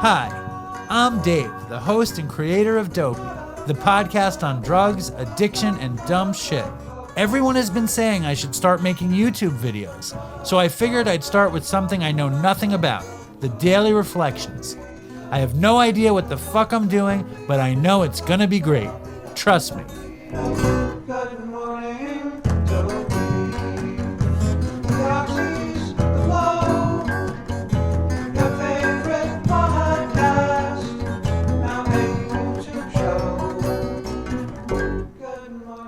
Hi, I'm Dave, the host and creator of Dopey, the podcast on drugs, addiction, and dumb shit. Everyone has been saying I should start making YouTube videos, so I figured I'd start with something I know nothing about, the Daily Reflections. I have no idea what the fuck I'm doing, but I know it's gonna be great. Trust me. Good morning, Dopey. Galaxies glow. Your favorite podcast. Now able to show.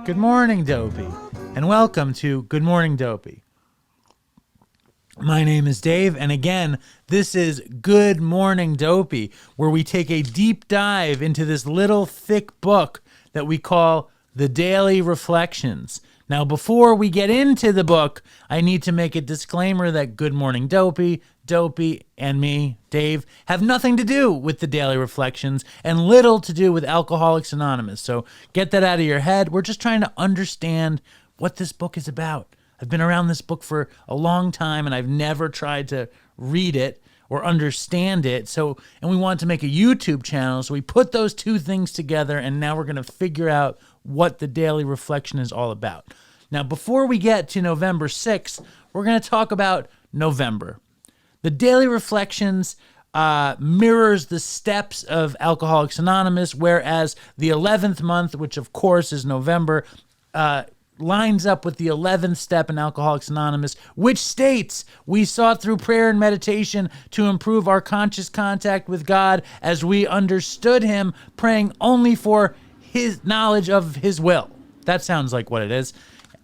Good morning, Dopey, and welcome to Good Morning, Dopey. My name is Dave, and again, this is Good Morning, Dopey, where we take a deep dive into this little thick book that we call The Daily Reflections. Now, before we get into the book, I need to make a disclaimer that Good Morning, Dopey, and me, Dave, have nothing to do with the Daily Reflections and little to do with Alcoholics Anonymous. So get that out of your head. We're just trying to understand what this book is about. I've been around this book for a long time, and I've never tried to read it or understand it. And we wanted to make a YouTube channel, so we put those two things together, and now we're going to figure out what the Daily Reflection is all about. Now, before we get to November 6th, we're going to talk about November. The Daily Reflections mirrors the steps of Alcoholics Anonymous, whereas the 11th month, which of course is November, lines up with the 11th step in Alcoholics Anonymous, which states, we sought through prayer and meditation to improve our conscious contact with God as we understood him, praying only for his knowledge of his will. That sounds like what it is.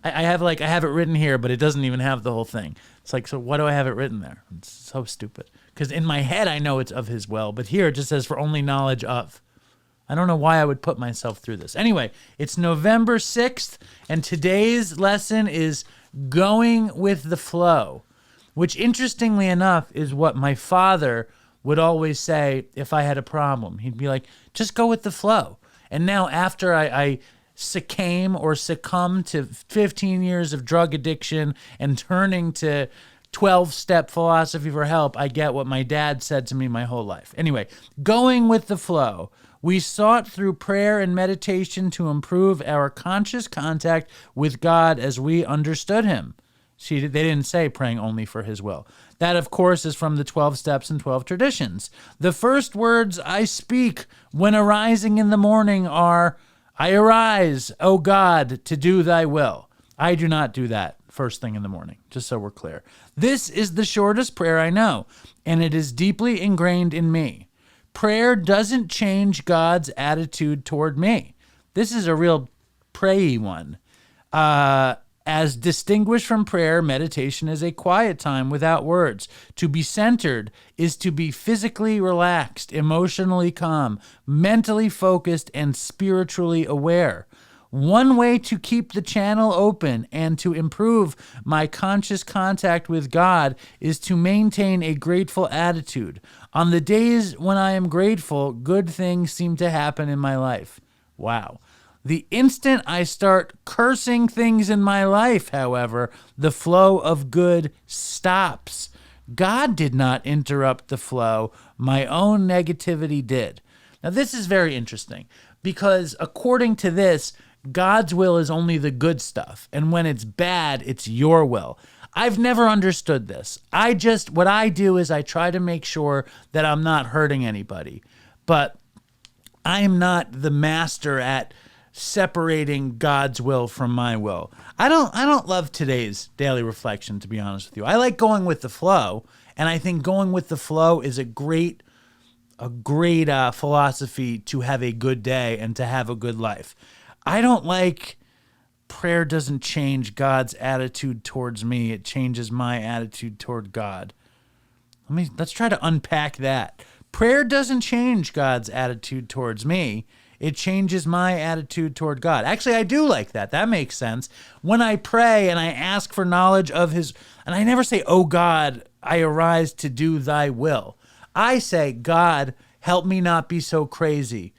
I have it written here, but it doesn't even have the whole thing. It's like, so why do I have it written there? It's so stupid. Because in my head, I know it's of his will, but here it just says for only knowledge of. I don't know why I would put myself through this. Anyway, it's November 6th, and today's lesson is going with the flow, which interestingly enough is what my father would always say if I had a problem. He'd be like, just go with the flow. And now after I succumb to 15 years of drug addiction and turning to 12-step philosophy for help, I get what my dad said to me my whole life. Anyway, going with the flow. We sought through prayer and meditation to improve our conscious contact with God as we understood him. See, they didn't say praying only for his will. That, of course, is from the 12 steps and 12 traditions. The first words I speak when arising in the morning are, I arise, O God, to do thy will. I do not do that first thing in the morning, just so we're clear. This is the shortest prayer I know, and it is deeply ingrained in me. Prayer doesn't change God's attitude toward me. This is a real pray-y one. As distinguished from prayer, meditation is a quiet time without words. To be centered is to be physically relaxed, emotionally calm, mentally focused, and spiritually aware. One way to keep the channel open and to improve my conscious contact with God is to maintain a grateful attitude. On the days when I am grateful, good things seem to happen in my life. Wow. The instant I start cursing things in my life, however, the flow of good stops. God did not interrupt the flow. My own negativity did. Now, this is very interesting because according to this, God's will is only the good stuff. And when it's bad, it's your will. I've never understood this. What I do is I try to make sure that I'm not hurting anybody. But I am not the master at separating God's will from my will. I don't love today's daily reflection, to be honest with you. I like going with the flow, and I think going with the flow is a great philosophy to have a good day and to have a good life. I don't like prayer doesn't change God's attitude towards me. It changes my attitude toward God. Let's try to unpack that. Prayer doesn't change God's attitude towards me. It changes my attitude toward God. Actually, I do like that. That makes sense. When I pray and I ask for knowledge of his, and I never say, oh God, I arise to do thy will. I say, God, help me not be so crazy.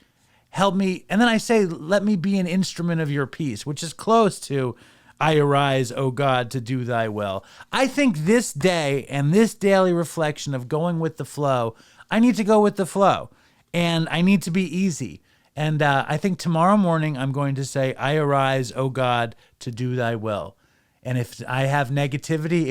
Help me. And then I say, let me be an instrument of your peace, which is close to, I arise, O God, to do thy will. I think this day and this daily reflection of going with the flow, I need to go with the flow, and I need to be easy. And I think tomorrow morning I'm going to say, I arise, O God, to do thy will. And if I have negativity,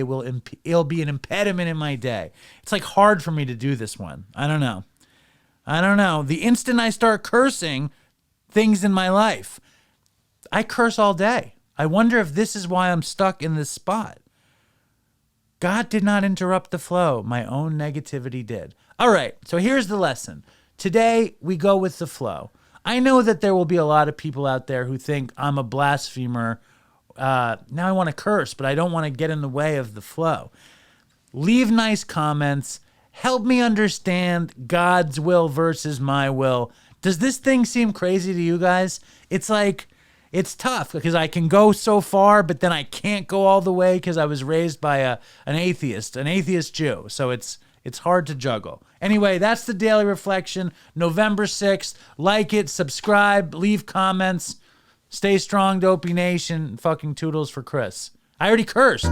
it'll be an impediment in my day. It's like hard for me to do this one. I don't know. The instant I start cursing things in my life, I curse all day. I wonder if this is why I'm stuck in this spot. God did not interrupt the flow. My own negativity did. All right, so here's the lesson. Today, we go with the flow. I know that there will be a lot of people out there who think I'm a blasphemer. Now I want to curse, but I don't want to get in the way of the flow. Leave nice comments. Help me understand God's will versus my will. Does this thing seem crazy to you guys? It's like, it's tough because I can go so far, but then I can't go all the way because I was raised by an atheist Jew. So it's hard to juggle. Anyway, that's the Daily Reflection, November 6th. Like it, subscribe, leave comments. Stay strong, Dopey Nation. Fucking toodles for Chris. I already cursed.